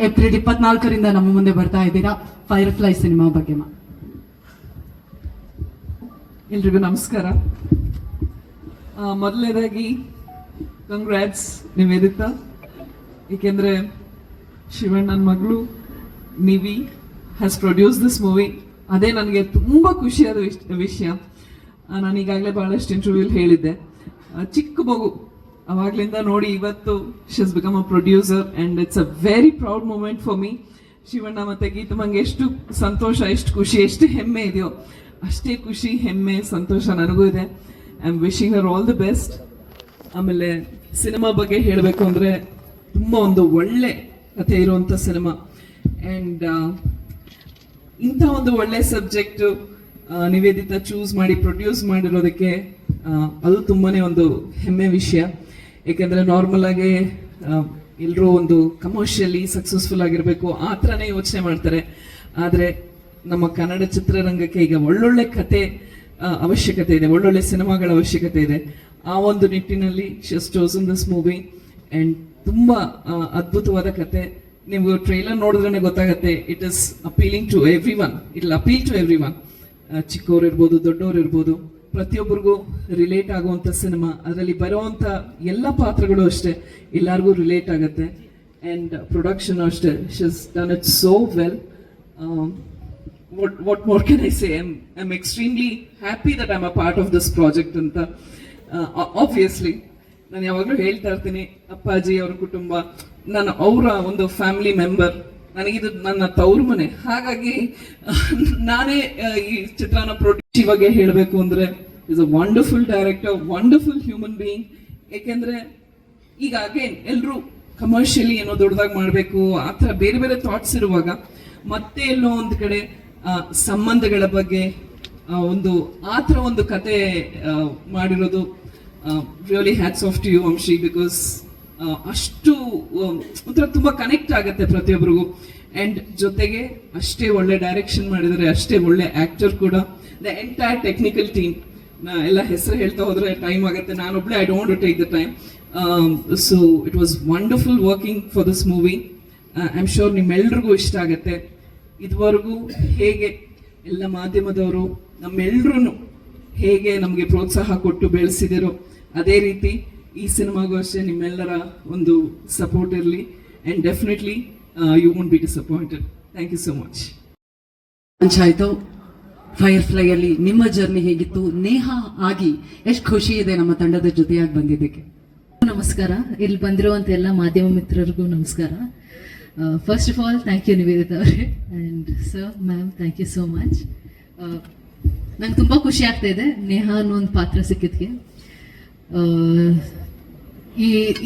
April 24ರಿಂದ ನಮ್ಮ ಮುಂದೆ ಬರ್ತಾ ಇದ್ದೀರಾ ಫೈರ್ಫ್ಲೈ ಸಿನಿಮಾ ಬಗ್ಗೆ. ಎಲ್ರಿಗೂ ನಮಸ್ಕಾರ. ಮೊದಲನೇದಾಗಿ ಕಂಗ್ರಾಟ್ಸ್ ನಿವೇದಿತಾ, ಏಕೆಂದರೆ ಶಿವಣ್ಣನ ಮಗಳು Nivi has produce this movie. ಅದೇ ನನಗೆ ತುಂಬ ಖುಷಿಯಾದ ವಿಷಯ. ನಾನು ಈಗಾಗಲೇ ಭಾಳಷ್ಟು ಇಂಟರ್ವ್ಯೂಲ್ ಹೇಳಿದ್ದೆ, ಚಿಕ್ಕ ಮಗು ಅವಾಗ್ಲಿಂದ ನೋಡಿ ಇವತ್ತು she has become a producer and it's a very proud moment for me. Shivanna ಮತ್ತು ಗೀತಮ್ಮಂಗೆ ಎಷ್ಟು ಸಂತೋಷ, ಎಷ್ಟು ಖುಷಿ, ಎಷ್ಟು ಹೆಮ್ಮೆ ಇದೆಯೋ ಅಷ್ಟೇ ಖುಷಿ, ಹೆಮ್ಮೆ, ಸಂತೋಷ ನನಗೂ ಇದೆ. I am wishing Har all the best. ಆಮೇಲೆ ಸಿನಿಮಾ ಬಗ್ಗೆ ಹೇಳಬೇಕು ಅಂದರೆ ತುಂಬ ಒಂದು ಒಳ್ಳೆ ಕಥೆ ಇರುವಂಥ ಸಿನಿಮಾ ಆ್ಯಂಡ್ ಇಂಥ ಒಂದು ಒಳ್ಳೆ ಸಬ್ಜೆಕ್ಟು ನಿವೇದಿತಾ ಚೂಸ್ ಮಾಡಿ ಪ್ರೊಡ್ಯೂಸ್ ಮಾಡಿರೋದಕ್ಕೆ ಅದು ತುಂಬಾ ಒಂದು ಹೆಮ್ಮೆ ವಿಷಯ. ಏಕೆಂದರೆ ನಾರ್ಮಲ್ ಆಗಿ ಎಲ್ಲರೂ ಒಂದು ಕಮರ್ಷಿಯಲಿ ಸಕ್ಸಸ್ಫುಲ್ ಆಗಿರಬೇಕು ಆ ಥರನೇ ಯೋಚನೆ ಮಾಡ್ತಾರೆ. ಆದರೆ ನಮ್ಮ ಕನ್ನಡ ಚಿತ್ರರಂಗಕ್ಕೆ ಈಗ ಒಳ್ಳೊಳ್ಳೆ ಕತೆ ಅವಶ್ಯಕತೆ ಇದೆ, ಒಳ್ಳೊಳ್ಳೆ ಸಿನಿಮಾಗಳ ಅವಶ್ಯಕತೆ ಇದೆ. ಆ ಒಂದು ನಿಟ್ಟಿನಲ್ಲಿ she has chosen this movie and ತುಂಬ ಅದ್ಭುತವಾದ ಕತೆ. ನೀವು ಟ್ರೈಲರ್ ನೋಡಿದ್ರೇ ಗೊತ್ತಾಗುತ್ತೆ, it is appealing to everyone, it will appeal to everyone. ಚಿಕ್ಕವ್ರು ಇರ್ಬೋದು, ದೊಡ್ಡವ್ರು ಇರ್ಬೋದು, ಪ್ರತಿಯೊಬ್ಬರಿಗೂ ರಿಲೇಟ್ ಆಗುವಂಥ ಸಿನಿಮಾ. ಅದರಲ್ಲಿ ಬರುವಂಥ ಎಲ್ಲ ಪಾತ್ರಗಳು ಅಷ್ಟೇ ಎಲ್ಲರಿಗೂ ರಿಲೇಟ್ ಆಗುತ್ತೆ. ಆ್ಯಂಡ್ ಪ್ರೊಡಕ್ಷನ್ ಅಷ್ಟೇ, she has done it so well. what more can I say? I'm extremely happy that I'm a part of this project ಅಂತ. Obviously ನಾನು ಯಾವಾಗಲೂ ಹೇಳ್ತಾ ಇರ್ತೀನಿ, ಅಪ್ಪಾಜಿ ಅವ್ರ ಕುಟುಂಬ, ನಾನು ಅವರ ಒಂದು ಫ್ಯಾಮಿಲಿ ಮೆಂಬರ್, ನನಗಿದು ನನ್ನ ತವ್ರ ಮನೆ. ಹಾಗಾಗಿ ನಾನೇ ಈ ಚಿತ್ರನ ಪ್ರೊಡ್ಯೂಸ್ ಬಗ್ಗೆ ಹೇಳಬೇಕು ಅಂದರೆ is a wonderful director, wonderful human being. ಏಕೆಂದರೆ ಈಗ ಅಗೇನ್ ಎಲ್ಲರೂ ಕಮರ್ಷಿಯಲಿ ಏನೋ ದೊಡ್ಡದಾಗಿ ಮಾಡಬೇಕು ಆ ಥರ ಬೇರೆ ಬೇರೆ ಥಾಟ್ಸ್ ಇರುವಾಗ ಮತ್ತೆ ಎಲ್ಲೋ ಒಂದು ಕಡೆ ಸಂಬಂಧಗಳ ಬಗ್ಗೆ ಒಂದು ಆ ಥರ ಒಂದು ಕತೆ ಮಾಡಿರೋದು really hats off to you Vamshi. Because ಅಷ್ಟು ಒಂಥರ ತುಂಬ ಕನೆಕ್ಟ್ ಆಗುತ್ತೆ ಪ್ರತಿಯೊಬ್ಬರಿಗೂ. ಆ್ಯಂಡ್ ಜೊತೆಗೆ ಅಷ್ಟೇ ಒಳ್ಳೆ ಡೈರೆಕ್ಷನ್ ಮಾಡಿದರೆ, ಅಷ್ಟೇ ಒಳ್ಳೆ ಆ್ಯಕ್ಟರ್ ಕೂಡ. ದ ಎಂಟೈರ್ ಟೆಕ್ನಿಕಲ್ ಟೀಮ್, ಎಲ್ಲ ಹೆಸರು ಹೇಳ್ತಾ ಹೋದರೆ ಟೈಮ್ ಆಗುತ್ತೆ, ನಾನೊಬ್ಬಳೇ I don't take the time. So it was wonderful working for this movie. I am sure ನಿಮ್ಮೆಲ್ರಿಗೂ ಇಷ್ಟ ಆಗುತ್ತೆ. ಇದುವರೆಗೂ ಹೇಗೆ ಎಲ್ಲ ಮಾಧ್ಯಮದವರು ನಮ್ಮೆಲ್ಲರೂ ಹೇಗೆ ನಮಗೆ ಪ್ರೋತ್ಸಾಹ ಕೊಟ್ಟು ಬೆಳೆಸಿದಿರೋ ಅದೇ ರೀತಿ ಈ ಸಿನಿಮಾಗೂ ಅಷ್ಟೇ ನಿಮ್ಮೆಲ್ಲರ ಒಂದು ಸಪೋರ್ಟ್ ಇರಲಿ. And definitely you won't be disappointed. Thank you so much. ಆಯ್ತು, ಫೈರ್ಫ್ಲೈಯಲ್ಲಿ ನಿಮ್ಮ ಜರ್ನಿ ಹೇಗಿತ್ತು? ನೇಹಾ ಆಗಿ ಎಷ್ಟು ಖುಷಿ ಇದೆ ನಮ್ಮ ತಂಡದ ಜೊತೆಯಾಗಿ ಬಂದಿದ್ದಕ್ಕೆ. ನಮಸ್ಕಾರ. ಇಲ್ಲಿ ಬಂದಿರುವಂಥ ಎಲ್ಲ ಮಾಧ್ಯಮ ಮಿತ್ರರಿಗೂ ನಮಸ್ಕಾರ. First of all thank you Nivedita ಅವರೇ and sir, ma'am, thank you so much. ನಂಗೆ ತುಂಬ ಖುಷಿ ಆಗ್ತಾ ಇದೆ ನೇಹಾ ಅನ್ನೋ ಒಂದು ಪಾತ್ರ ಸಿಕ್ಕಿದ್ಗೆ.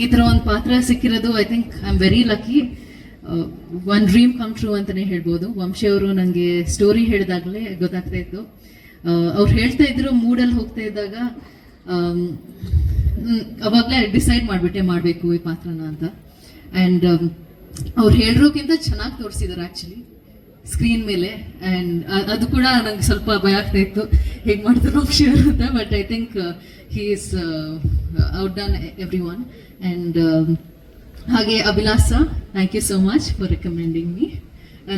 ಈ ಥರ ಒಂದು ಪಾತ್ರ ಸಿಕ್ಕಿರೋದು I think I am very lucky. One dream come true ಅಂತಲೇ ಹೇಳ್ಬೋದು. ವಂಶಿ ಅವರು ನನಗೆ ಸ್ಟೋರಿ ಹೇಳಿದಾಗಲೇ ಗೊತ್ತಾಗ್ತಾ ಇತ್ತು. ಅವ್ರು ಹೇಳ್ತಾ ಇದ್ರು ಮೂಡಲ್ಲಿ ಹೋಗ್ತಾ ಇದ್ದಾಗ ಅವಾಗಲೇ ಡಿಸೈಡ್ ಮಾಡಿಬಿಟ್ಟೆ ಮಾಡಬೇಕು ಈ ಪಾತ್ರನ ಅಂತ. ಆ್ಯಂಡ್ ಅವ್ರು ಹೇಳಿರೋಕ್ಕಿಂತ ಚೆನ್ನಾಗಿ ತೋರಿಸಿದ್ದಾರೆ ಆ್ಯಕ್ಚುಲಿ ಸ್ಕ್ರೀನ್ ಮೇಲೆ. ಆ್ಯಂಡ್ ಅದು ಕೂಡ ನಂಗೆ ಸ್ವಲ್ಪ ಭಯ ಆಗ್ತಾ ಇತ್ತು, ಹೇಗೆ ಮಾಡ್ತಾರೆ ವಂಶಿ ಅವರು ಅಂತ. But I think he is outdone everyone. And ಹಾಗೆ Abhilash, thank you so much for recommending me.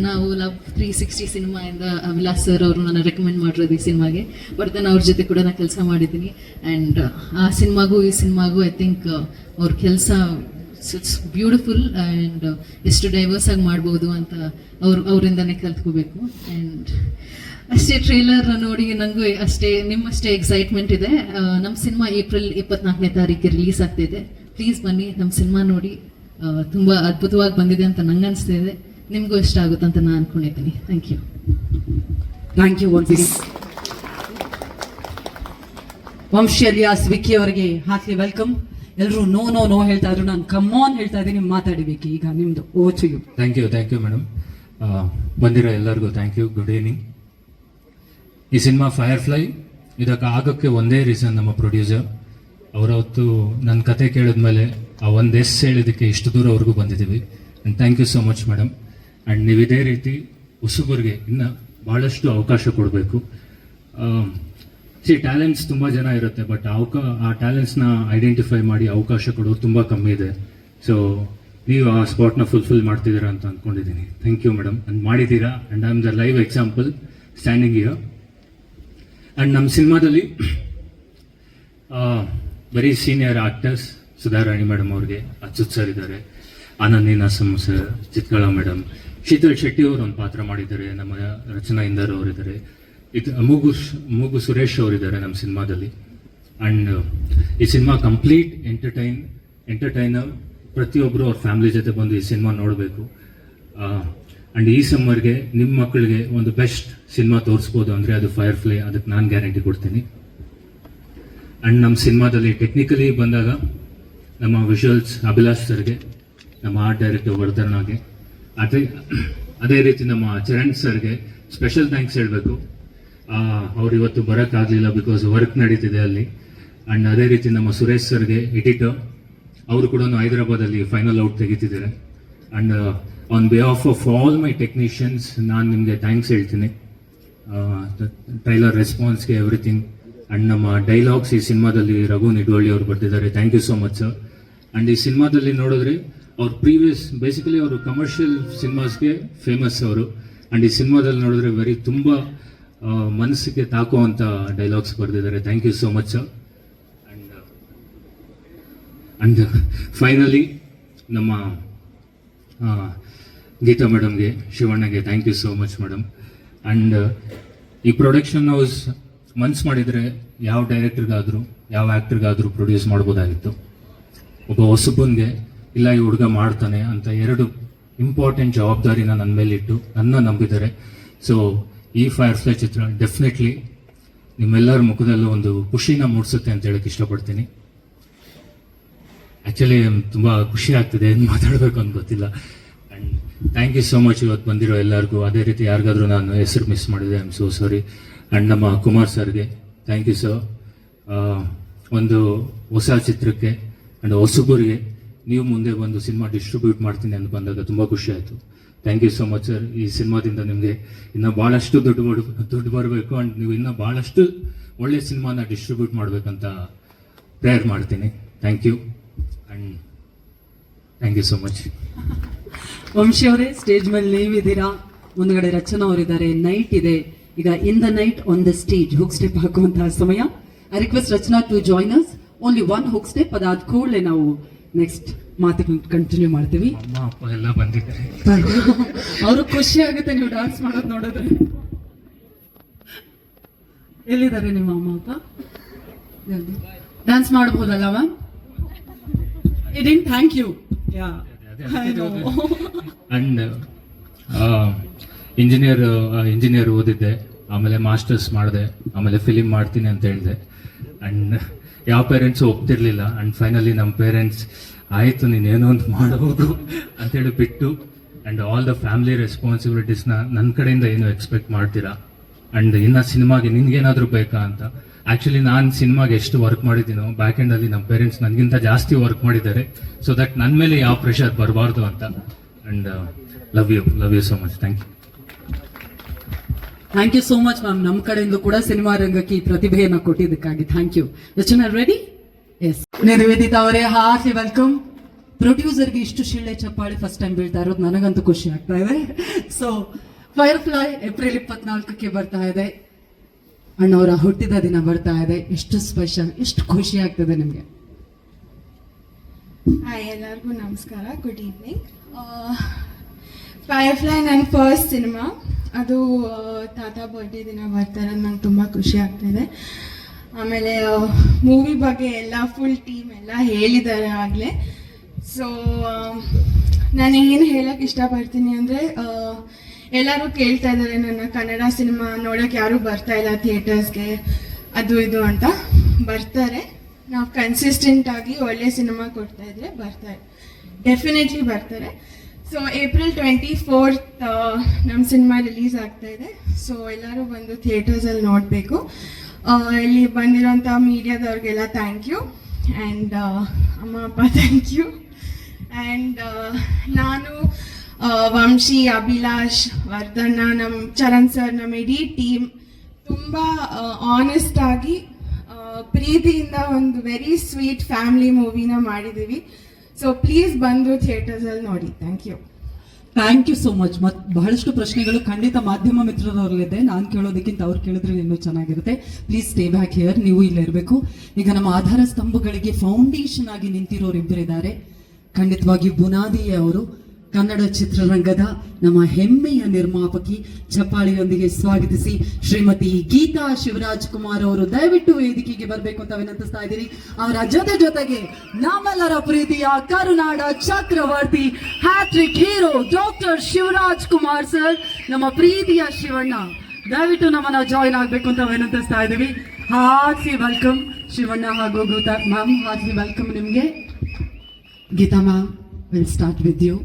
ನಾವು ಲವ್ 360 ಸಿನಿಮಾಯಿಂದ ಅಭಿಲಾಷ್ ಸರ್ ಅವರು ನನ್ನ ರೆಕಮೆಂಡ್ ಮಾಡಿರೋದು ಈ ಸಿನಿಮಾಗೆ. ಬರ್ತಾನೆ ಅವ್ರ ಜೊತೆ ಕೂಡ ನಾನು ಕೆಲಸ ಮಾಡಿದ್ದೀನಿ. ಆ್ಯಂಡ್ ಆ ಸಿನಿಮಾಗೂ ಈ ಸಿನಿಮಾಗೂ ಐ ಥಿಂಕ್ ಅವ್ರ ಕೆಲಸ ಇಟ್ಸ್ ಬ್ಯೂಟಿಫುಲ್. ಆ್ಯಂಡ್ ಎಷ್ಟು ಡೈವರ್ಸ್ ಆಗಿ ಮಾಡ್ಬೋದು ಅಂತ ಅವರಿಂದನೇ ಕಲ್ತ್ಕೋಬೇಕು. ಆ್ಯಂಡ್ ಅಷ್ಟೇ ಟ್ರೇಲರ್ ನೋಡಿ ನನಗೂ ನಿಮ್ಮಷ್ಟೇ ಎಕ್ಸೈಟ್ಮೆಂಟ್ ಇದೆ. ನಮ್ಮ ಸಿನಿಮಾ ಏಪ್ರಿಲ್ 24ನೇ ತಾರೀಕಿಗೆ ರಿಲೀಸ್ ಆಗ್ತಿದೆ. ಪ್ಲೀಸ್ ಬನ್ನಿ, ನಮ್ಮ ಸಿನಿಮಾ ನೋಡಿ. ತುಂಬ ಅದ್ಭುತವಾಗಿ ಬಂದಿದೆ ಅಂತ ನಂಗೆ ಅನಿಸ್ತಾ ಇದೆ. ನಿಮಗೂ ಇಷ್ಟ ಆಗುತ್ತೆ ಅಂತ ನಾನು ಅನ್ಕೊಂಡಿದ್ದೀನಿ. Thank you. Thank you Vamshi alias Vicky ಅವರಿಗೆ ಹಾಕಿ ವೆಲ್ಕಮ್. ಎಲ್ಲರೂ ನೋ ನೋ ನೋ ಹೇಳ್ತಾ ಇದ್ರು, ನಾನು ಕಮ್ಮಾನ್ ಹೇಳ್ತಾ ಇದ್ದೀನಿ, ಮಾತಾಡಬೇಕು ಈಗ. ನಿಮ್ದು over to you. Thank you madam. ಬಂದಿರೋ ಎಲ್ಲರಿಗೂ ಥ್ಯಾಂಕ್ ಯು. Good evening. ಈ ಸಿನಿಮಾ ಫೈರ್ಫ್ಲೈ ಇದಕ್ಕೆ ಆಗೋಕ್ಕೆ ಒಂದೇ ರೀಸನ್, ನಮ್ಮ ಪ್ರೊಡ್ಯೂಸರ್ ಅವರವತ್ತು ನನ್ನ ಕತೆ ಕೇಳಿದ್ಮೇಲೆ ಆ ಒಂದು ಎಸ್ ಹೇಳಿದ್ದಕ್ಕೆ ಇಷ್ಟು ದೂರವರೆಗೂ ಬಂದಿದ್ದೀವಿ. And thank you so much madam. And ನೀವು ಇದೇ ರೀತಿ ಹೊಸಬರಿಗೆ ಇನ್ನು ಭಾಳಷ್ಟು ಅವಕಾಶ ಕೊಡಬೇಕು. ಟ್ಯಾಲೆಂಟ್ಸ್ ತುಂಬ ಜನ ಇರುತ್ತೆ, ಬಟ್ ಆ ಟ್ಯಾಲೆಂಟ್ಸ್ನ ಐಡೆಂಟಿಫೈ ಮಾಡಿ ಅವಕಾಶ ಕೊಡೋದು ತುಂಬ ಕಮ್ಮಿ ಇದೆ. ಸೊ ನೀವು ಆ ಸ್ಪಾಟ್ನ ಫುಲ್ಫಿಲ್ ಮಾಡ್ತಿದ್ದೀರಾ ಅಂತ ಅಂದ್ಕೊಂಡಿದ್ದೀನಿ. Thank you madam. ಅಂಡ್ ಮಾಡಿದ್ದೀರಾ, and I am the live example standing here. And ನಮ್ಮ ಸಿನಿಮಾದಲ್ಲಿ very senior actors Sudharani madam ಅವ್ರಿಗೆ, ಅಚ್ಯುತ್ ಸರ್ ಇದ್ದಾರೆ, ಆನಂದಿ ನಾಸಮ್ ಸರ್, ಚಿತ್ಕಳಾ ಮೇಡಮ್, ಶೀತಲ್ ಶೆಟ್ಟಿ ಅವರು ಒಂದು ಪಾತ್ರ ಮಾಡಿದ್ದಾರೆ, ನಮ್ಮ ರಚನಾ ಇಂದರ್ ಅವರಿದ್ದಾರೆ, ಇದು ಮೂಗು ಸುರೇಶ್ ಅವರಿದ್ದಾರೆ ನಮ್ಮ ಸಿನಿಮಾದಲ್ಲಿ. ಆ್ಯಂಡ್ ಈ ಸಿನಿಮಾ ಕಂಪ್ಲೀಟ್ ಎಂಟರ್ಟೈನರ್. ಪ್ರತಿಯೊಬ್ಬರು ಅವ್ರ ಫ್ಯಾಮಿಲಿ ಜೊತೆ ಬಂದು ಈ ಸಿನಿಮಾ ನೋಡಬೇಕು. ಆ್ಯಂಡ್ ಈ ಸಮ್ಮರ್ಗೆ ನಿಮ್ಮ ಮಕ್ಕಳಿಗೆ ಒಂದು ಬೆಸ್ಟ್ ಸಿನಿಮಾ ತೋರಿಸ್ಬೋದು ಅಂದರೆ ಅದು ಫೈರ್ ಫ್ಲೈ, ಅದಕ್ಕೆ ನಾನು ಗ್ಯಾರಂಟಿ ಕೊಡ್ತೀನಿ. ಆ್ಯಂಡ್ ನಮ್ಮ ಸಿನಿಮಾದಲ್ಲಿ ಟೆಕ್ನಿಕಲಿ ಬಂದಾಗ ನಮ್ಮ ವಿಜುವಲ್ಸ್ ಅಭಿಲಾಷ್ ಸರ್ಗೆ, ನಮ್ಮ ಆರ್ಟ್ ಡೈರೆಕ್ಟರ್ ವರ್ಧನ್ಗೆ, ಅದೇ ರೀತಿ ನಮ್ಮ ಚರಣ್ ಸರ್ಗೆ ಸ್ಪೆಷಲ್ ಥ್ಯಾಂಕ್ಸ್ ಹೇಳಬೇಕು. ಅವ್ರು ಇವತ್ತು ಬರೋಕ್ಕಾಗಲಿಲ್ಲ ಬಿಕಾಸ್ ವರ್ಕ್ ನಡೀತಿದೆ ಅಲ್ಲಿ. ಆ್ಯಂಡ್ ಅದೇ ರೀತಿ ನಮ್ಮ ಸುರೇಶ್ ಸರ್ಗೆ, ಎಡಿಟರ್, ಅವರು ಕೂಡ ಹೈದರಾಬಾದಲ್ಲಿ ಫೈನಲ್ ಔಟ್ ತೆಗಿತಿದ್ದಾರೆ. And on behalf of all my technicians ನಾನು ನಿಮಗೆ ಥ್ಯಾಂಕ್ಸ್ ಹೇಳ್ತೀನಿ. ಟ್ರೈಲರ್ ರೆಸ್ಪಾನ್ಸ್ಗೆ, ಎವ್ರಿಥಿಂಗ್. ಆ್ಯಂಡ್ ನಮ್ಮ ಡೈಲಾಗ್ಸ್ ಈ ಸಿನಿಮಾದಲ್ಲಿ ರಘು ನಿಡ್ವಳ್ಳಿ ಅವರು ಬರ್ತಿದ್ದಾರೆ. Thank you so much sir. And ಈ ಸಿನಿಮಾದಲ್ಲಿ ನೋಡಿದ್ರೆ ಅವ್ರು ಬೇಸಿಕಲಿ ಅವರು ಕಮರ್ಷಿಯಲ್ ಸಿನಿಮಾಸ್ಗೆ ಫೇಮಸ್ ಅವರು. ಆ್ಯಂಡ್ ಈ ಸಿನಿಮಾದಲ್ಲಿ ನೋಡಿದ್ರೆ ತುಂಬ ಮನಸ್ಸಿಗೆ ತಾಕುವಂಥ ಡೈಲಾಗ್ಸ್ ಬರೆದಿದ್ದಾರೆ. Thank you so much sir. And finally ನಮ್ಮ ಗೀತಾ ಮೇಡಮ್ಗೆ, ಶಿವಣ್ಣಗೆ thank you so much madam. And ಈ ಪ್ರೊಡಕ್ಷನ್ ಹೌಸ್ ಮನ್ಸು ಮಾಡಿದರೆ ಯಾವ ಡೈರೆಕ್ಟರ್ಗಾದರೂ ಯಾವ ಆ್ಯಕ್ಟರ್ಗಾದರೂ ಪ್ರೊಡ್ಯೂಸ್ ಮಾಡ್ಬೋದಾಗಿತ್ತು. ಒಬ್ಬ ಹೊಸಬನಿಗೆ ಇಲ್ಲ ಈ ಹುಡುಗ ಮಾಡ್ತಾನೆ ಅಂತ 2 ಇಂಪಾರ್ಟೆಂಟ್ ಜವಾಬ್ದಾರಿನ ನನ್ನ ಮೇಲಿಟ್ಟು ನನ್ನ ನಂಬಿದ್ದಾರೆ. ಸೊ ಈ ಫೈರ್ ಫ್ಲೈ ಚಿತ್ರ ಡೆಫಿನೆಟ್ಲಿ ನಿಮ್ಮೆಲ್ಲರ ಮುಖದಲ್ಲೂ ಒಂದು ಖುಷಿನ ಮೂಡಿಸುತ್ತೆ ಅಂತ ಹೇಳಕ್ಕೆ ಇಷ್ಟಪಡ್ತೀನಿ. ಆ್ಯಕ್ಚುಲಿ ತುಂಬ ಖುಷಿ ಆಗ್ತಿದೆ, ಏನು ಮಾತಾಡಬೇಕು ಅಂತ ಗೊತ್ತಿಲ್ಲ. And thank you so much ಇವತ್ತು ಬಂದಿರೋ ಎಲ್ಲರಿಗೂ. ಅದೇ ರೀತಿ ಯಾರಿಗಾದ್ರೂ ನಾನು ಹೆಸರು ಮಿಸ್ ಮಾಡಿದೆ, I am so sorry. And ನಮ್ಮ ಕುಮಾರ್ ಸರ್ಗೆ ಥ್ಯಾಂಕ್ ಯು ಸರ್. ಒಂದು ಹೊಸ ಚಿತ್ರಕ್ಕೆ ಆ್ಯಂಡ್ ಹೊಸಬರಿಗೆ ನೀವು ಮುಂದೆ ಬಂದು ಸಿನಿಮಾ ಡಿಸ್ಟ್ರಿಬ್ಯೂಟ್ ಮಾಡ್ತೀನಿ ಅಂತ ಬಂದಾಗ ತುಂಬ ಖುಷಿ ಆಯಿತು. Thank you so much sir. ಈ ಸಿನಿಮಾದಿಂದ ನಿಮಗೆ ಇನ್ನೂ ಭಾಳಷ್ಟು ದುಡ್ಡು ಬರಬೇಕು ಆ್ಯಂಡ್ ನೀವು ಇನ್ನೂ ಭಾಳಷ್ಟು ಒಳ್ಳೆ ಸಿನಿಮಾನ ಡಿಸ್ಟ್ರಿಬ್ಯೂಟ್ ಮಾಡಬೇಕಂತ ಪ್ರೇಯರ್ ಮಾಡ್ತೀನಿ. Thank you and thank you so much. Vamshi ಅವರೇ, ಸ್ಟೇಜ್ ಮೇಲೆ ನೀವಿದ್ದೀರಾ, ಮುಂದ್ಗಡೆ ರಚನಾ ಅವರಿದ್ದಾರೆ, ನೈಟ್ ಇದೆ. ಈಗ in the night on the stage hook step ಹಾಕುವಂತಹ ಸಮಯ. I request Rachana to join us. Only 1 hook step, ಅದಾದ ಕೂಡಲೇ ನಾವು ನೆಕ್ಸ್ಟ್ ಮಾತು ಕಂಟಿನ್ಯೂ ಮಾಡ್ತೀವಿ. ಅಮ್ಮ ಅಪ್ಪ ಎಲ್ಲ ಬಂದಿದ್ದಾರೆ. ಅವ್ರಿಗೆ ಖುಷಿ ಆಗುತ್ತೆ ನೀವು ಡಾನ್ಸ್ ಮಾಡೋದು ನೋಡಿದ್ರೆ. ಎಲ್ಲಿದ್ದಾರೆ ನಿಮ್ಮ ಅಮ್ಮ ಅಪ್ಪ? ಡ್ಯಾನ್ಸ್ ಮಾಡಬಹುದಲ್ಲ ಮ್ಯಾಮ್? ಇಡಿನ್ ಥ್ಯಾಂಕ್ ಯು. ಅಂಡ್ ಇಂಜಿನಿಯರ್ ಓದಿದ್ದೆ, ಆಮೇಲೆ ಮಾಸ್ಟರ್ಸ್ ಮಾಡಿದೆ, ಆಮೇಲೆ ಫಿಲಿಮ್ ಮಾಡ್ತೀನಿ ಅಂತ ಹೇಳಿದೆ. ಅಂಡ್ ಯಾವ ಪೇರೆಂಟ್ಸು ಒಪ್ತಿರ್ಲಿಲ್ಲ. ಅಂಡ್ ಫೈನಲಿ ನಮ್ಮ ಪೇರೆಂಟ್ಸ್ ಆಯಿತು ನೀನೇನೋ ಒಂದು ಮಾಡೋದು ಅಂತೇಳಿ ಬಿಟ್ಟು, ಆ್ಯಂಡ್ ಆಲ್ ದ ಫ್ಯಾಮಿಲಿ ರೆಸ್ಪಾನ್ಸಿಬಿಲಿಟೀಸ್ನ ನನ್ನ ಕಡೆಯಿಂದ ಏನು ಎಕ್ಸ್ಪೆಕ್ಟ್ ಮಾಡ್ತೀರಾ. ಆ್ಯಂಡ್ ಇನ್ನು ಸಿನಿಮಾಗೆ ನಿನ್ಗೇನಾದರೂ ಬೇಕಾ ಅಂತ. ಆ್ಯಕ್ಚುಲಿ ನಾನು ಸಿನಿಮಾಗೆ ಎಷ್ಟು ವರ್ಕ್ ಮಾಡಿದ್ದೀನೋ ಬ್ಯಾಕ್ ಎಂಡಲ್ಲಿ ನಮ್ಮ ಪೇರೆಂಟ್ಸ್ ನನಗಿಂತ ಜಾಸ್ತಿ ವರ್ಕ್ ಮಾಡಿದ್ದಾರೆ. ಸೊ ದಟ್ ನನ್ನ ಮೇಲೆ ಯಾವ ಪ್ರೆಷರ್ ಬರಬಾರ್ದು ಅಂತ. And love you so much. Thank you. Thank you so much ma'am. ನಮ್ಮ ಕಡೆಯಿಂದ ಕೂಡ ಸಿನಿಮಾ ರಂಗಕ್ಕೆ ಈ ಪ್ರತಿಭೆಯನ್ನು ಕೊಟ್ಟಿದ್ದಕ್ಕಾಗಿ thank you. Rachana ready? Yes. Nivedita ಅವರೇ, ಹಾರ್ಟ್ಲಿ ವೆಲ್ಕಮ್. ಪ್ರೊಡ್ಯೂಸರ್ಗೆ ಇಷ್ಟು ಶಿಳ್ಳೆ ಚಪ್ಪಾಳೆ ಫಸ್ಟ್ ಟೈಮ್ ಬೀಳ್ತಾ ಇರೋದು ನನಗಂತೂ ಖುಷಿ ಆಗ್ತಾ ಇದೆ. ಸೊ ಫೈರ್ ಫ್ಲೈ ಏಪ್ರಿಲ್ 24ಕ್ಕೆ ಬರ್ತಾ ಇದೆ. ಅಣ್ಣವರ ಹುಟ್ಟಿದ ದಿನ ಬರ್ತಾ ಇದೆ. ಎಷ್ಟು ಸ್ಪೆಷಲ್, ಎಷ್ಟು ಖುಷಿ ಆಗ್ತದೆ ನಿಮಗೆ? ಹಾಯ್, ಎಲ್ಲರಿಗೂ ನಮಸ್ಕಾರ, ಗುಡ್ ಈವ್ನಿಂಗ್. ಫೈರ್ ಫ್ಲೈ ನನ್ನ ಫಸ್ಟ್ ಸಿನಿಮಾ. ಅದು ತಾತ ಬರ್ಡೇ ದಿನ ಬರ್ತಾರೆ, ನಂಗೆ ತುಂಬ ಖುಷಿ ಆಗ್ತಾಯಿದೆ. ಆಮೇಲೆ ಮೂವಿ ಬಗ್ಗೆ ಎಲ್ಲ ಫುಲ್ ಟೀಮ್ ಎಲ್ಲ ಹೇಳಿದ್ದಾರೆ ಆಗಲೇ. ಸೊ ನಾನು ಏನು ಹೇಳೋಕ್ಕೆ ಇಷ್ಟಪಡ್ತೀನಿ ಅಂದರೆ, ಎಲ್ಲರೂ ಕೇಳ್ತಾ ಇದ್ದಾರೆ ನನ್ನ ಕನ್ನಡ ಸಿನಿಮಾ ನೋಡೋಕ್ಕೆ ಯಾರೂ ಬರ್ತಾ ಇಲ್ಲ ಥಿಯೇಟರ್ಸ್ಗೆ, ಅದು ಇದು ಅಂತ. ಬರ್ತಾರೆ, ನಾವು ಕನ್ಸಿಸ್ಟೆಂಟಾಗಿ ಒಳ್ಳೆ ಸಿನಿಮಾ ಕೊಡ್ತಾ ಇದ್ರೆ ಬರ್ತಾರೆ, ಡೆಫಿನೆಟ್ಲಿ ಬರ್ತಾರೆ. ಸೊ ಏಪ್ರಿಲ್ 24 ನಮ್ಮ ಸಿನಿಮಾ ರಿಲೀಸ್ ಆಗ್ತಾ ಇದೆ. ಸೊ ಎಲ್ಲರೂ ಬಂದು ಥಿಯೇಟರ್ಸಲ್ಲಿ ನೋಡಬೇಕು. ಇಲ್ಲಿ ಬಂದಿರೋಂಥ ಮೀಡಿಯಾದವ್ರಿಗೆಲ್ಲ ಥ್ಯಾಂಕ್ ಯು. ಆ್ಯಂಡ್ ಅಮ್ಮ ಅಪ್ಪ ಥ್ಯಾಂಕ್ ಯು. ಆ್ಯಂಡ್ ನಾನು ವಂಶಿ, ಅಭಿಲಾಷ್, ವರ್ಧನ್ನ, ನಮ್ಮ ಚರಣ್ ಸರ್, ನಮ್ಮ ಇಡೀ ಟೀಮ್ ತುಂಬ ಆನೆಸ್ಟಾಗಿ ಪ್ರೀತಿಯಿಂದ ಒಂದು ವೆರಿ ಸ್ವೀಟ್ ಫ್ಯಾಮಿಲಿ ಮೂವಿನ ಮಾಡಿದ್ದೀವಿ. ಸೊ ಪ್ಲೀಸ್ ಬಂದು ಥಿಯೇಟರ್ಸಲ್ಲಿ ನೋಡಿ. Thank you so much. ಬಹಳಷ್ಟು ಪ್ರಶ್ನೆಗಳು ಖಂಡಿತ ಮಾಧ್ಯಮ ಮಿತ್ರರವರಲ್ಲಿದೆ. ನಾನು ಕೇಳೋದಕ್ಕಿಂತ ಅವ್ರು ಕೇಳಿದ್ರೆ ಇನ್ನೂ ಚೆನ್ನಾಗಿರುತ್ತೆ. ಪ್ಲೀಸ್ ಸ್ಟೇ ಬ್ಯಾಕ್ ಹಿಯರ್, ನೀವು ಇಲ್ಲೇ ಇರಬೇಕು. ಈಗ ನಮ್ಮ ಆಧಾರ ಸ್ತಂಭಗಳಿಗೆ ಫೌಂಡೇಶನ್ ಆಗಿ ನಿಂತಿರೋರು ಇಬ್ಬರಿದ್ದಾರೆ. ಖಂಡಿತವಾಗಿ ಬುನಾದಿಯೇ ಅವರು. ಕನ್ನಡ ಚಿತ್ರರಂಗದ ನಮ್ಮ ಹೆಮ್ಮೆಯ ನಿರ್ಮಾಪಕಿ. ಚಪ್ಪಾಳಿಯೊಂದಿಗೆ ಸ್ವಾಗತಿಸಿ ಶ್ರೀಮತಿ ಗೀತಾ ಶಿವರಾಜ್ ಕುಮಾರ್ ಅವರು ದಯವಿಟ್ಟು ವೇದಿಕೆಗೆ ಬರಬೇಕು ಅಂತ ವಿನಂತಿಸ್ತಾ ಇದ್ದೀನಿ. ಅವರ ಜೊತೆಗೆ ನಮ್ಮೆಲ್ಲರ ಪ್ರೀತಿಯ ಕರುನಾಡ ಚಕ್ರವರ್ತಿ hattrick hero doctor Shivaraj Kumar sir, ನಮ್ಮ ಪ್ರೀತಿಯ ಶಿವಣ್ಣ ದಯವಿಟ್ಟು ನಮ್ಮನ್ನ ಜಾಯಿನ್ ಆಗಬೇಕು ಅಂತ ವಿನಂತಿಸ್ತಾ ಇದ್ದೀವಿ. ಹಾರ್ಟ್ಲಿ ವೆಲ್ಕಮ್ ಶಿವಣ್ಣ ಹಾಗೂ ಗೀತಾ ಮ್ಯಾಮ್. ಹಾರ್ಟ್ಲಿ ವೆಲ್ಕಮ್ ನಿಮಗೆ. Geetha ma'am, will start with you.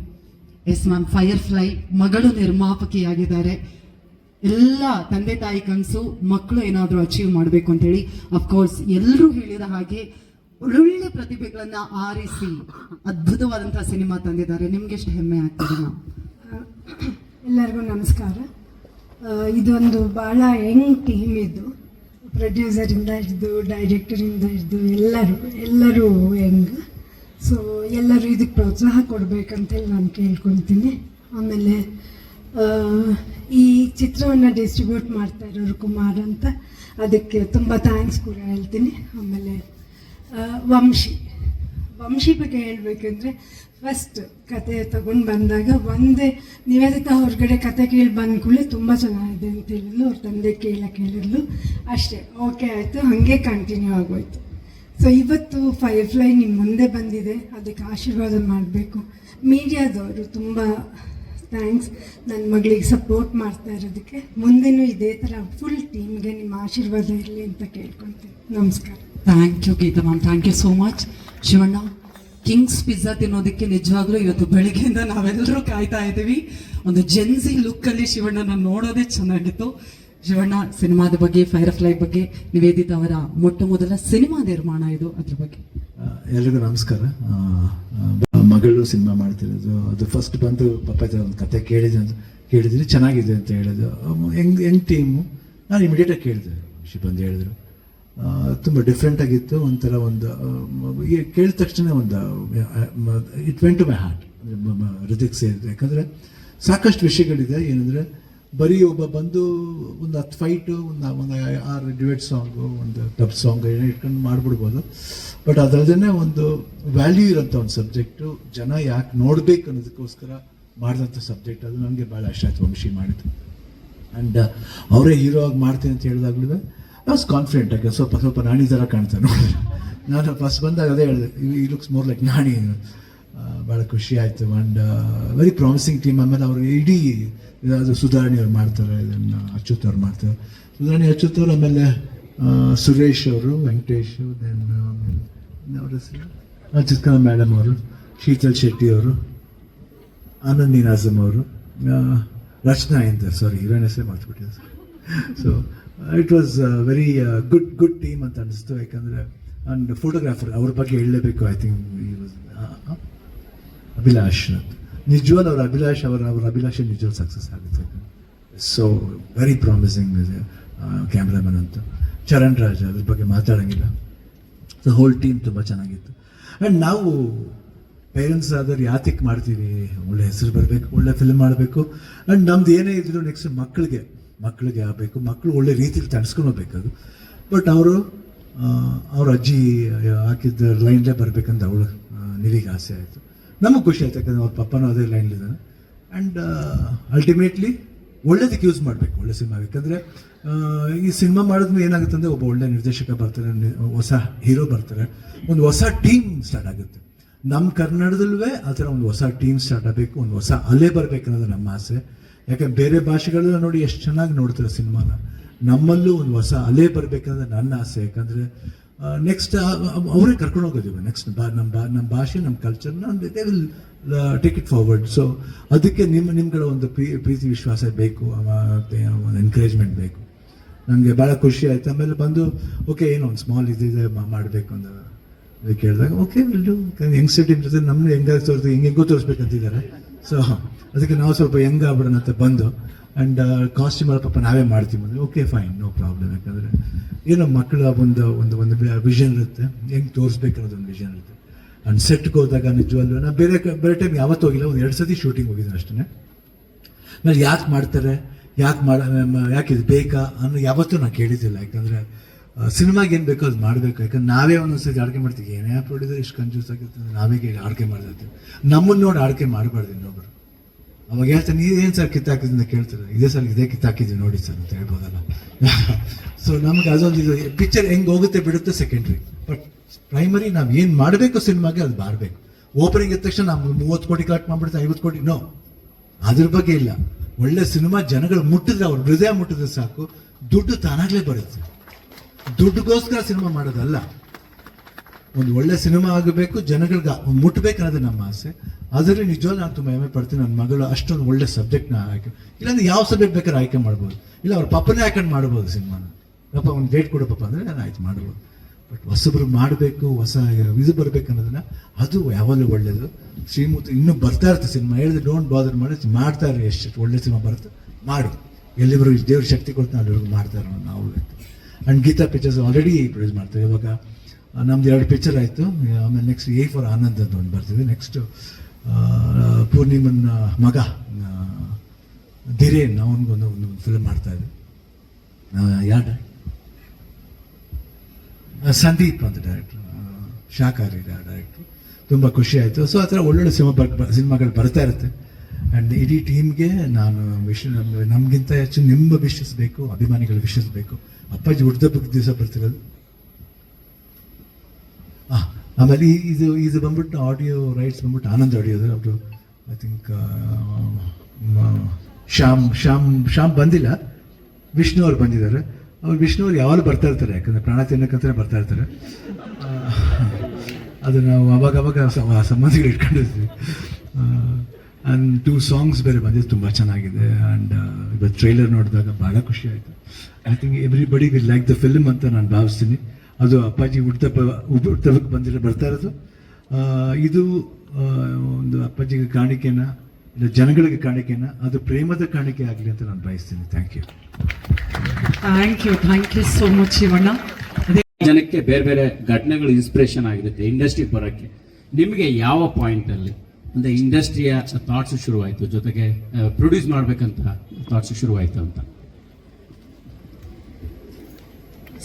Yes ma'am, Firefly ಮಗಳು ನಿರ್ಮಾಪಕಿಯಾಗಿದ್ದಾರೆ. ಎಲ್ಲ ತಂದೆ ತಾಯಿ ಕನಸು ಮಕ್ಕಳು ಏನಾದರೂ ಅಚೀವ್ ಮಾಡಬೇಕು ಅಂತೇಳಿ. ಅಫ್ಕೋರ್ಸ್ ಎಲ್ಲರೂ ಹೇಳಿದ ಹಾಗೆ ಒಳ್ಳೊಳ್ಳೆ ಪ್ರತಿಭೆಗಳನ್ನ ಆರಿಸಿ ಅದ್ಭುತವಾದಂತಹ ಸಿನಿಮಾ ತಂದಿದ್ದಾರೆ. ನಿಮ್ಗೆ ಎಷ್ಟು ಹೆಮ್ಮೆ ಆಗ್ತದೆ ಮ್ಯಾಮ್? ಎಲ್ಲರಿಗೂ ನಮಸ್ಕಾರ. ಇದೊಂದು ಭಾಳ ಯಂಗ್ ಟೀಮ್ ಇದ್ದು, ಪ್ರೊಡ್ಯೂಸರಿಂದ ಹಿಡಿದು ಡೈರೆಕ್ಟರಿಂದ ಹಿಡಿದು ಎಲ್ಲರೂ ಯಂಗ್. ಸೊ ಎಲ್ಲರೂ ಇದಕ್ಕೆ ಪ್ರೋತ್ಸಾಹ ಕೊಡಬೇಕಂತೇಳಿ ನಾನು ಕೇಳ್ಕೊಳ್ತೀನಿ. ಆಮೇಲೆ ಈ ಚಿತ್ರವನ್ನು ಡಿಸ್ಟ್ರಿಬ್ಯೂಟ್ ಮಾಡ್ತಾ ಇರೋರು ಕುಮಾರ್ ಅಂತ, ಅದಕ್ಕೆ ತುಂಬ ಥ್ಯಾಂಕ್ಸ್ ಕೂಡ ಹೇಳ್ತೀನಿ. ಆಮೇಲೆ ವಂಶಿ ಬಗ್ಗೆ ಹೇಳಬೇಕಂದ್ರೆ, ಫಸ್ಟ್ ಕತೆ ತಗೊಂಡು ಬಂದಾಗ ಒಂದೇ ನಿವೇದಿತಾ ಹೊರಗಡೆ ಕತೆ ಕೇಳಿ ಬಂದ ಕೂಡಲೇ ತುಂಬ ಚೆನ್ನಾಗಿದೆ ಅಂತ ಹೇಳಿದ್ಲು. ಅವ್ರ ತಂದೆ ಕೇಳಿದ್ಲು. ಅಷ್ಟೇ, ಓಕೆ ಆಯಿತು, ಹಾಗೆ ಕಂಟಿನ್ಯೂ ಆಗೋಯ್ತು. ಸೊ ಇವತ್ತು ಫೈರ್ಫ್ಲೈ ನಿಮ್ಮ ಮುಂದೆ ಬಂದಿದೆ, ಅದಕ್ಕೆ ಆಶೀರ್ವಾದ ಮಾಡಬೇಕು. ಮೀಡಿಯಾದವರು ತುಂಬ ಥ್ಯಾಂಕ್ಸ್, ನನ್ನ ಮಗಳಿಗೆ ಸಪೋರ್ಟ್ ಮಾಡ್ತಾ ಇರೋದಕ್ಕೆ. ಮುಂದೆನೂ ಇದೇ ಥರ ಫುಲ್ ಟೀಮ್ಗೆ ನಿಮ್ಮ ಆಶೀರ್ವಾದ ಇರಲಿ ಅಂತ ಕೇಳ್ಕೊತೀನಿ. ನಮಸ್ಕಾರ. Thank you Geetha ma'am, thank you so much. Shivanna, kings pizza ತಿನ್ನೋದಕ್ಕೆ ನಿಜವಾಗ್ಲೂ ಇವತ್ತು ಬೆಳಗ್ಗೆಯಿಂದ ನಾವೆಲ್ಲರೂ ಕಾಯ್ತಾ ಇದ್ದೀವಿ. ಒಂದು ಜೆನ್ಸಿ ಲುಕ್ಕಲ್ಲಿ ಶಿವಣ್ಣನ ನೋಡೋದೇ ಚೆನ್ನಾಗಿತ್ತು. ಶಿವಣ್ಣ, ಸಿನಿಮಾದ ಬಗ್ಗೆ, ಫೈರ್ಫ್ಲೈ ಬಗ್ಗೆ, ನಿವೇದಿತಾ ಅವರ ಮೊಟ್ಟ ಮೊದಲ ಸಿನಿಮಾ ನಿರ್ಮಾಣ ಇದು, ಅದ್ರ ಬಗ್ಗೆ. ಎಲ್ರಿಗೂ ನಮಸ್ಕಾರ. ಮಗಳು ಸಿನಿಮಾ ಮಾಡ್ತಿರೋದು, ಅದು ಫಸ್ಟ್ ಬಂದು ಪಾಪ ಒಂದು ಕತೆ ಕೇಳಿದ್ರಿ ಚೆನ್ನಾಗಿದೆ ಅಂತ ಹೇಳಿದ್ರು. ಹೆಂಗ್ ಟೀಮು, ನಾನು ಇಮಿಡಿಯೇಟಾಗಿ ಕೇಳಿದೆ. ಬಂದು ಹೇಳಿದ್ರು ತುಂಬ ಡಿಫ್ರೆಂಟ್ ಆಗಿತ್ತು. ಒಂಥರ ಒಂದು ಕೇಳಿದ ತಕ್ಷಣ ಒಂದು it went to my heart, ಹೃದಯಕ್ಕೆ ಸೇರಿದೆ. ಯಾಕಂದರೆ ಸಾಕಷ್ಟು ವಿಷಯಗಳಿದೆ. ಏನಂದರೆ ಬರೀ ಒಬ್ಬ ಬಂದು ಒಂದು 10 ಫೈಟು, ಒಂದು 6 ಡ್ಯುಯೆಟ್ ಸಾಂಗು, ಒಂದು ಡಬ್ ಸಾಂಗ್ ಏನೋ ಇಟ್ಕೊಂಡು ಮಾಡಿಬಿಡ್ಬೋದು. ಬಟ್ ಅದರದೇ ಒಂದು ವ್ಯಾಲ್ಯೂ ಇರೋಂಥ ಒಂದು ಸಬ್ಜೆಕ್ಟು, ಜನ ಯಾಕೆ ನೋಡಬೇಕು ಅನ್ನೋದಕ್ಕೋಸ್ಕರ ಮಾಡಿದಂಥ ಸಬ್ಜೆಕ್ಟ್. ಅದು ನನಗೆ ಭಾಳ ಇಷ್ಟ ಆಯ್ತು ವಂಶಿ ಮಾಡಿದ್ದು. ಆ್ಯಂಡ್ ಅವರೇ ಹೀರೋ ಆಗಿ ಮಾಡ್ತೀನಿ ಅಂತ ಹೇಳಿದಾಗಲೂ ಐ ವಾಸ್ ಕಾನ್ಫಿಡೆಂಟ್. ಆಗಿ ಸ್ವಲ್ಪ ನಾಣಿ ಥರ ಕಾಣ್ತಾರೆ ನೋಡಿದ್ರೆ. ನಾನು ಫಸ್ಟ್ ಬಂದಾಗ ಅದೇ ಹೇಳಿದೆ, ಈ ಲುಕ್ಸ್ ಮೋರ್ ಲೈಕ್ ನಾಣಿ. ಭಾಳ ಖುಷಿ ಆಯಿತು. And very promising team. ಆಮೇಲೆ ಅವರು ಇಡೀ ಇದಾದರೂ ಸುಧಾರಣಿ ಅವ್ರು ಮಾಡ್ತಾರೆ, ಇದನ್ನು ಅಚ್ಯುತ್ ಅವ್ರು ಮಾಡ್ತಾರೆ. ಸುಧಾರಣಿ ಅಚ್ಯುತ್ ಅವರು, ಆಮೇಲೆ ಸುರೇಶ್ ಅವರು, ವೆಂಕಟೇಶ್, ದೆನ್ ಅವ್ರ ಹೆಸರು ಚಿತ್ಕನ ಮೇಡಮ್ ಅವರು, ಶೀತಲ್ ಶೆಟ್ಟಿ ಅವರು, ಆನಂದ್ ನೀನಾಜಮ್ ಅವರು, ರಚನಾ ಇಂದರ್, ಸಾರಿ ಹೀರೋಯಿನ್ ಹೆಸರೇ ಮಾಡ್ಬಿಟ್ಟಿದೆ sir. So it was very good team ಅಂತ ಅನಿಸ್ತು. ಯಾಕಂದರೆ ಆ್ಯಂಡ್ ಫೋಟೋಗ್ರಾಫರ್ ಅವ್ರ ಬಗ್ಗೆ ಹೇಳಲೇಬೇಕು. ಐ ಥಿಂಕ್ ಅಭಿಲಾಷ್ ಅಂತ, ನಿಜವಾದ ಅವ್ರ ಅಭಿಲಾಷೆ ನಿಜವಾದ ಸಕ್ಸಸ್ ಆಗುತ್ತೆ. ಸೊ ವೆರಿ ಪ್ರಾಮಿಸಿಂಗ್ ಕ್ಯಾಮ್ರಾಮನ್ ಅಂತ. ಚರಣ್ ರಾಜ್, ಅದ್ರ ಬಗ್ಗೆ ಮಾತಾಡೋಂಗಿಲ್ಲ. ಸೊ ಹೋಲ್ ಟೀಮ್ ತುಂಬ ಚೆನ್ನಾಗಿತ್ತು. ಆ್ಯಂಡ್ ನಾವು ಪೇರೆಂಟ್ಸ್ ಆದವ್ರು ಯಾತಕ್ಕೆ ಮಾಡ್ತೀವಿ, ಒಳ್ಳೆ ಹೆಸರು ಬರಬೇಕು, ಒಳ್ಳೆ ಫಿಲ್ಮ್ ಮಾಡಬೇಕು. ಆ್ಯಂಡ್ ನಮ್ದು ಏನೇ ಇದ್ರು ನೆಕ್ಸ್ಟ್ ಮಕ್ಕಳಿಗೆ ಆಗಬೇಕು, ಮಕ್ಕಳು ಒಳ್ಳೆ ರೀತಿಲಿ ತಣಿಸ್ಕೊಂಡು ಹೋಗ್ಬೇಕದು. ಬಟ್ ಅವ್ರ ಅಜ್ಜಿ ಹಾಕಿದ್ದ ಲೈನ್ಲೇ ಬರಬೇಕಂತ ಅವಳು ನಿವಿಗೆ ಆಸೆ ಆಯಿತು. ನಮಗೆ ಖುಷಿ ಆಯ್ತು, ಯಾಕಂದರೆ ಅವ್ರ ಪಪ್ಪನೂ ಅದೇ ಲೈನ್ಲಿದ್ದಾನೆ. ಆ್ಯಂಡ್ ಅಲ್ಟಿಮೇಟ್ಲಿ ಒಳ್ಳೇದಕ್ಕೆ ಯೂಸ್ ಮಾಡಬೇಕು, ಒಳ್ಳೆ ಸಿನಿಮಾ. ಯಾಕಂದರೆ ಈ ಸಿನಿಮಾ ಮಾಡಿದ್ಮೇಲೆ ಏನಾಗುತ್ತೆ ಅಂದರೆ, ಒಬ್ಬ ಒಳ್ಳೆ ನಿರ್ದೇಶಕ ಬರ್ತಾರೆ, ಹೊಸ ಹೀರೋ ಬರ್ತಾರೆ, ಒಂದು ಹೊಸ ಟೀಮ್ ಸ್ಟಾರ್ಟ್ ಆಗುತ್ತೆ. ನಮ್ಮ ಕನ್ನಡದಲ್ಲೂ ಆ ಥರ ಒಂದು ಹೊಸ ಟೀಮ್ ಸ್ಟಾರ್ಟ್ ಆಗಬೇಕು, ಒಂದು ಹೊಸ ಅಲೆ ಬರಬೇಕನ್ನೋದು ನಮ್ಮ ಆಸೆ. ಯಾಕಂದ್ರೆ ಬೇರೆ ಭಾಷೆಗಳೆಲ್ಲ ನೋಡಿ ಎಷ್ಟು ಚೆನ್ನಾಗಿ ನೋಡ್ತಾರೆ ಸಿನಿಮಾನ, ನಮ್ಮಲ್ಲೂ ಒಂದು ಹೊಸ ಅಲೆ ಬರಬೇಕನ್ನೋದು ನನ್ನ ಆಸೆ. ಯಾಕಂದರೆ ನೆಕ್ಸ್ಟ್ ಅವರೇ ಕರ್ಕೊಂಡು ಹೋಗೋದಿವೆ. ನೆಕ್ಸ್ಟ್ ನಮ್ಮ ಭಾಷೆ, ನಮ್ಮ ಕಲ್ಚರ್ನ they will take it forward. So ಅದಕ್ಕೆ ನಿಮ್ಗಳ ಒಂದು ಪ್ರೀತಿ ವಿಶ್ವಾಸ ಬೇಕು, ಒಂದು ಎನ್ಕರೇಜ್ಮೆಂಟ್ ಬೇಕು. ನನಗೆ ಭಾಳ ಖುಷಿ ಆಯಿತು. ಆಮೇಲೆ ಬಂದು ಓಕೆ ಏನೋ ಒಂದು ಸ್ಮಾಲ್ ಇದಿದೆ ಮಾಡಬೇಕು ಅಂತ ಕೇಳಿದಾಗ okay will do. Youngster team ಜೊತೆ ನಮ್ಮನ್ನು ಹೆಂಗೆಂಗೋ ತೋರಿಸ್ಬೇಕಂತಿದ್ದಾರೆ. ಸೊ ಅದಕ್ಕೆ ನಾವು ಸ್ವಲ್ಪ ಹೆಂಗ್ ಆಗ್ಬಿಡೋಣ ಅಂತ ಬಂದು. ಆ್ಯಂಡ್ ಕಾಸ್ಟ್ಯೂಮ್ ಎಲ್ಲ ಪಾಪ ನಾವೇ ಮಾಡ್ತೀವಿ ಅಂದರೆ ಓಕೆ ಫೈನ್, ನೋ ಪ್ರಾಬ್ಲಮ್. ಯಾಕಂದರೆ ಏನೋ ಮಕ್ಕಳ ಒಂದು ವಿಷನ್ ಇರುತ್ತೆ, ಹೆಂಗೆ ತೋರಿಸ್ಬೇಕು ಅನ್ನೋದೊಂದು ವಿಷನ್ ಇರುತ್ತೆ. ಅಂಡ್ ಸೆಟ್ಗೆ ಹೋದಾಗ ನಿಜವಲ್ಲೂ ನಾನು ಬೇರೆ ಟೈಮ್ ಯಾವತ್ತೂ ಹೋಗಿಲ್ಲ, ಒಂದು 2 ಸತಿ ಶೂಟಿಂಗ್ ಹೋಗಿದ್ದೀನಿ ಅಷ್ಟೇ. ಆಮೇಲೆ ಯಾಕೆ ಮಾಡ್ತಾರೆ, ಯಾಕೆ ಇದು ಬೇಕಾ ಅನ್ನೋ ಯಾವತ್ತೂ ನಾನು ಕೇಳಿದ್ದಿಲ್ಲ. ಯಾಕಂದರೆ ಸಿನಿಮಾಗೆ ಏನು ಬೇಕೋ ಅದು ಮಾಡಬೇಕು. ಯಾಕಂದ್ರೆ ನಾವೇ ಒಂದೊಂದ್ಸತಿ ಆಡ್ಕೆ ಮಾಡ್ತೀವಿ, ಏನೇ ಪ್ರೊಡ್ಯೂಸರ್ ಇಷ್ಟು ಕನ್ಫ್ಯೂಸ್ ಆಗಿರ್ತದೆ, ನಾವೇ ಕೇಳಿ ಆಡ್ಕೆ ಮಾಡ್ತಿರ್ತೀವಿ. ನಮ್ಮನ್ನು ನೋಡಿ ಆಡ್ಕೆ ಮಾಡಬಾರ್ದು ಇನ್ನೊಬ್ರು. ಅವಾಗ ಹೇಳ್ತಾರೆ, ನೀವೇನು ಸರ್ ಕಿತ್ತಾಕಿದ್ರಿಂದ ಕೇಳ್ತಾರೆ, ಇದೇ ಸರ್ ಇದೇ ಕಿತ್ತಾಕಿದ್ವಿ ನೋಡಿ ಸರ್ ಅಂತ ಹೇಳ್ಬೋದಲ್ಲ. ಸೊ ನಮ್ಗೆ ಅದೊಂದು ಇದು ಪಿಕ್ಚರ್ ಹೆಂಗೆ ಹೋಗುತ್ತೆ ಬಿಡುತ್ತೆ ಸೆಕೆಂಡ್ರಿ, ಬಟ್ ಪ್ರೈಮರಿ ನಾವು ಏನು ಮಾಡಬೇಕು ಸಿನಿಮಾಗೆ ಅದು ಮಾಡಬೇಕು. ಓಪನಿಂಗ್ ಇದ್ದ ತಕ್ಷಣ ನಾವು 30 ಕೋಟಿ ಕಲೆಕ್ಟ್ ಮಾಡ್ಬಿಡ್ತಾರೆ, 50 ಕೋಟಿ ನೋ, ಅದ್ರ ಬಗ್ಗೆ ಇಲ್ಲ. ಒಳ್ಳೆ ಸಿನಿಮಾ ಜನಗಳು ಮುಟ್ಟಿದ್ರೆ, ಅವ್ರ ಹೃದಯ ಮುಟ್ಟಿದ್ರೆ ಸಾಕು, ದುಡ್ಡು ತಾನಾಗಲೇ ಬರುತ್ತೆ. ದುಡ್ಡುಗೋಸ್ಕರ ಸಿನಿಮಾ ಮಾಡೋದಲ್ಲ, ಒಂದು ಒಳ್ಳೆ ಸಿನಿಮಾ ಆಗಬೇಕು, ಜನಗಳಿಗೆ ಮುಟ್ಟಬೇಕು ಅನ್ನೋದು ನಮ್ಮ ಆಸೆ. ಅದರಲ್ಲಿ ನಿಜವಾಗ್ಲೂ ನಾನು ತುಂಬ ಹೆಮ್ಮೆ ಪಡ್ತೀನಿ. ನನ್ನ ಮಗಳು ಅಷ್ಟೊಂದು ಒಳ್ಳೆ ಸಬ್ಜೆಕ್ಟ್ನ ಆಯ್ಕೆ, ಇಲ್ಲಾಂದ್ರೆ ಯಾವ ಸಬ್ಜೆಕ್ಟ್ ಬೇಕಾದ್ರೆ ಆಯ್ಕೆ ಮಾಡ್ಬೋದು, ಇಲ್ಲ ಅವ್ರ ಪಪ್ಪನೇ ಹಾಕೊಂಡು ಮಾಡ್ಬೋದು ಸಿನಿಮಾನ. ಪಾಪ ಒಂದು ಡೇಟ್ ಕೊಡು ಪಾಪ ಅಂದರೆ ನಾನು ಆಯ್ತು ಮಾಡ್ಬೋದು. ಬಟ್ ಹೊಸಬ್ರು ಮಾಡಬೇಕು, ಹೊಸ ಇದು ಬರಬೇಕು ಅನ್ನೋದನ್ನ, ಅದು ಯಾವಾಗಲೂ ಒಳ್ಳೇದು. ಶ್ರೀಮೂರ್ತಿ ಇನ್ನೂ ಬರ್ತಾ ಇರುತ್ತೆ ಸಿನಿಮಾ, ಹೇಳಿದ್ರೆ ಡೋಂಟ್ ಬಾದರ್ ಮಾಡಿ ಮಾಡ್ತಾ ಇರೋ, ಎಷ್ಟು ಒಳ್ಳೆ ಸಿನಿಮಾ ಬರುತ್ತೆ ಮಾಡು, ಎಲ್ಲಿವರೆಗೂ ದೇವ್ರ ಶಕ್ತಿ ಕೊಡ್ತಾನೆ ಅಲ್ಲಿವರೆಗೂ ಮಾಡ್ತಾ ಇರೋ ನಾವು. And Geetha Pictures already produce ಮಾಡ್ತಾರೆ. ಇವಾಗ ನಮ್ದು 2 ಪಿಕ್ಚರ್ ಆಯಿತು. ಆಮೇಲೆ ನೆಕ್ಸ್ಟ್ A for ಆನಂದ್ ಅಂತ ಒಂದು ಬರ್ತಿದೆ. ನೆಕ್ಸ್ಟ್ ಪೂರ್ಣಿಮನ್ ಮಗ ಧಿರೇನ್ ಅವನಿಗೊಂದು ಫಿಲ್ಮ್ ಮಾಡ್ತಾ ಇದ್ದೆ. ಯಾರು ಸಂದೀಪ್ ಅಂತ ಡೈರೆಕ್ಟ್ರು, ಶಾಕಾರಿ ಡೈರೆಕ್ಟ್ರು. ತುಂಬ ಖುಷಿ ಆಯಿತು. ಸೊ ಆ ಥರ ಒಳ್ಳೊಳ್ಳೆ ಸಿನಿಮಾಗಳು ಬರ್ತಾ ಇರುತ್ತೆ. ಆ್ಯಂಡ್ ಇಡೀ ಟೀಮ್ಗೆ ನಾನು ನಮಗಿಂತ ಹೆಚ್ಚು ನಿಮ್ಮ ವಿಶಸ್ ಬೇಕು, ಅಭಿಮಾನಿಗಳ ವಿಶಸ್ ಬೇಕು. ಅಪ್ಪಾಜಿ ಹುಟ್ಟಿದಬ್ಬಕ್ಕೆ ದಿವಸ ಬರ್ತಿರೋದು. ಆಮೇಲೆ ಇದು ಬಂದ್ಬಿಟ್ಟು ಆಡಿಯೋ ರೈಟ್ಸ್ ಬಂದ್ಬಿಟ್ಟು ಆನಂದ್ ಆಡಿಯೋದು. ಅವರು ಐ ಥಿಂಕ್ ಶ್ಯಾಮ್ ಬಂದಿಲ್ಲ, ವಿಷ್ಣು ಅವ್ರು ಬಂದಿದ್ದಾರೆ. ವಿಷ್ಣು ಅವ್ರು ಯಾವಾಗಲೂ ಬರ್ತಾ ಇರ್ತಾರೆ, ಯಾಕಂದರೆ ಪ್ರಾಣ ತಿನ್ನಕ್ಕಂತಲೇ ಬರ್ತಾ ಇರ್ತಾರೆ. ಅದು ನಾವು ಅವಾಗ ಸಂಬಂಧಿಗಳು ಇಟ್ಕೊಂಡಿರ್ತೀವಿ. ಆ್ಯಂಡ್ 2 ಸಾಂಗ್ಸ್ ಬೇರೆ ಬಂದಿದ್ದು ತುಂಬ ಚೆನ್ನಾಗಿದೆ. ಆ್ಯಂಡ್ ಇವತ್ತು ಟ್ರೈಲರ್ ನೋಡಿದಾಗ ಭಾಳ ಖುಷಿ ಆಯಿತು. I think everybody will like the film ಅಂತ ನಾನು ಭಾವಿಸ್ತೀನಿ. ಅದು ಅಪ್ಪಾಜಿ ಹುಟ್ಟುಹಬ್ಬಕ್ಕೆ ಬರ್ತಾ ಇರೋದು. ಇದು ಒಂದು ಅಪ್ಪಾಜಿಗೆ ಕಾಣಿಕೆನ, ಇಲ್ಲ ಜನಗಳಿಗೆ ಕಾಣಿಕೆನ, ಅದು ಪ್ರೇಮದ ಕಾಣಿಕೆ ಆಗಲಿ ಅಂತ ನಾನು ಬಯಸ್ತೀನಿ. Thank you so much Shivanna. ಜನಕ್ಕೆ ಬೇರೆ ಬೇರೆ ಘಟನೆಗಳು ಇನ್ಸ್ಪಿರೇಷನ್ ಆಗಿರುತ್ತೆ ಇಂಡಸ್ಟ್ರಿಗೆ ಬರೋಕ್ಕೆ. ನಿಮಗೆ ಯಾವ ಪಾಯಿಂಟ್ ಅಲ್ಲಿ ಅಂದ್ರೆ ಇಂಡಸ್ಟ್ರಿಯ ಥಾಟ್ಸ್ ಶುರುವಾಯಿತು, ಜೊತೆಗೆ ಪ್ರೊಡ್ಯೂಸ್ ಮಾಡ್ಬೇಕಂತ ಥಾಟ್ಸ್ ಶುರುವಾಯಿತು ಅಂತ?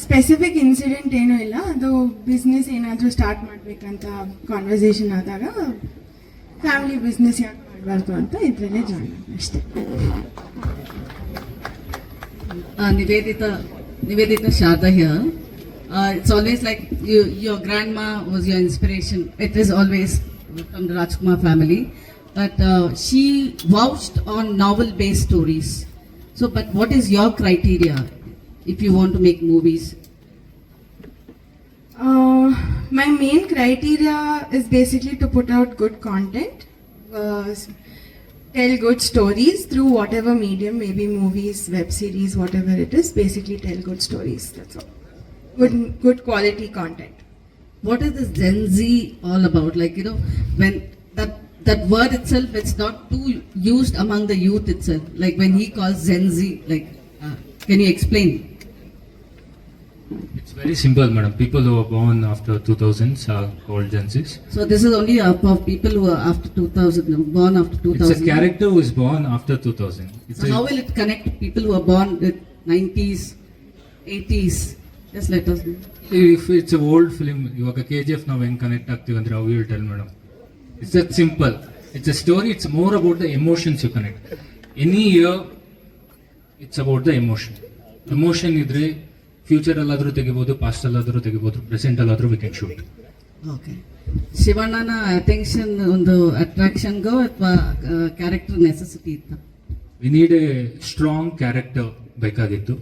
ಸ್ಪೆಸಿಫಿಕ್ ಇನ್ಸಿಡೆಂಟ್ ಏನೂ ಇಲ್ಲ, ಅದು ಬಿಸ್ನೆಸ್ ಏನಾದರೂ ಸ್ಟಾರ್ಟ್ ಮಾಡಬೇಕಂತ ಕಾನ್ವರ್ಸೇಷನ್ ಆದಾಗ ಫ್ಯಾಮಿಲಿ ಬಿಸ್ನೆಸ್ ಯಾಕೆ ಮಾಡಬಾರ್ದು ಅಂತ ಇದರಲ್ಲೇ ಜಾಯ್ನ್ ಆಗಿ ಅಷ್ಟೇ. Nivedita Sharda here. It's always like your grandma was your inspiration. It is always from the Rajkumar family. But she vouched on novel-based stories. So, but what is your criteria if you want to make movies? My main criteria is basically to put out good content, tell good stories through whatever medium, maybe movies, web series, whatever it is. Basically, tell good stories. That's all. Good quality content. What is this Gen Z all about? Like, when that word itself, it's not too used among the youth itself. Like when he calls Gen Z, like, can you explain? It's very simple, madam. People who are born after 2000s are called Gen Zs. So this is only for people who are after 2000, born after 2000. It's a character who is born after 2000. So how will it connect people who are born with 90s, 80s? Just let us know. If it's an old film, ಇವಾಗ KGF ನಾವು ಹೆಂಗೆ connect ಆಗ್ತೀವಿ ಅಂದ್ರೆ how you will tell, madam. It's that simple. It's a story. It's more about the emotions you connect. Any year, it's about the emotion. Emotion ಇದ್ರೆ future ಅಲ್ಲಾದರೂ ತೆಗಿಬೋದು, past ಅಲ್ಲಾದರೂ ತೆಗಿಬೋದು, ಪ್ರೆಸೆಂಟ್ ಅಲ್ಲಾದರೂ ವಿ ಕ್ಯಾನ್ ಶೂಟ್. ಓಕೆ. ಶಿವಣ್ಣನ attention ಒಂದು ಅಟ್ರಾಕ್ಷನ್ಗೋ ಅಥವಾ ಕ್ಯಾರೆಕ್ಟರ್ ನೆಸೆಸಿಟಿ ಇತ್ತ? We need a strong character ಬೇಕಾಗಿತ್ತು.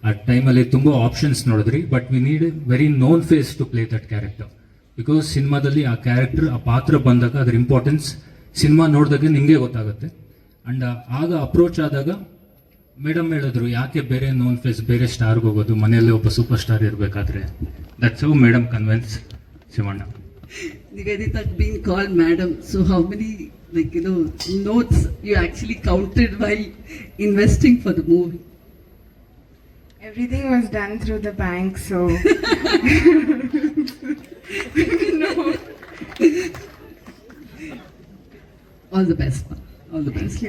ಆ ಟೈಮಲ್ಲಿ ತುಂಬ ಆಪ್ಷನ್ಸ್ ನೋಡಿದ್ರಿ, but we need a very known face to play that character. Because ಸಿನಿಮಾದಲ್ಲಿ ಆ ಕ್ಯಾರೆಕ್ಟರ್, ಆ ಪಾತ್ರ ಬಂದಾಗ ಅದರ ಇಂಪಾರ್ಟೆನ್ಸ್ ಸಿನಿಮಾ ನೋಡಿದಾಗ ನಿಮಗೆ ಗೊತ್ತಾಗುತ್ತೆ. ಅಂಡ್ ಆಗ ಅಪ್ರೋಚ್ ಆದಾಗ ಮೇಡಮ್ ಹೇಳಿದ್ರು, ಯಾಕೆ ಬೇರೆ ನೋನ್ ಫೇಸ್ ಬೇರೆ ಸ್ಟಾರ್ಗೆ ಹೋಗೋದು, ಮನೆಯಲ್ಲೇ ಒಬ್ಬ ಸೂಪರ್ ಸ್ಟಾರ್ ಇರಬೇಕಾದ್ರೆ. That's how madam convince Shivanna. Nivedita being called madam, so how many notes you actually counted while investing for the movie? Everything was done through the bank, so no. All the best all the best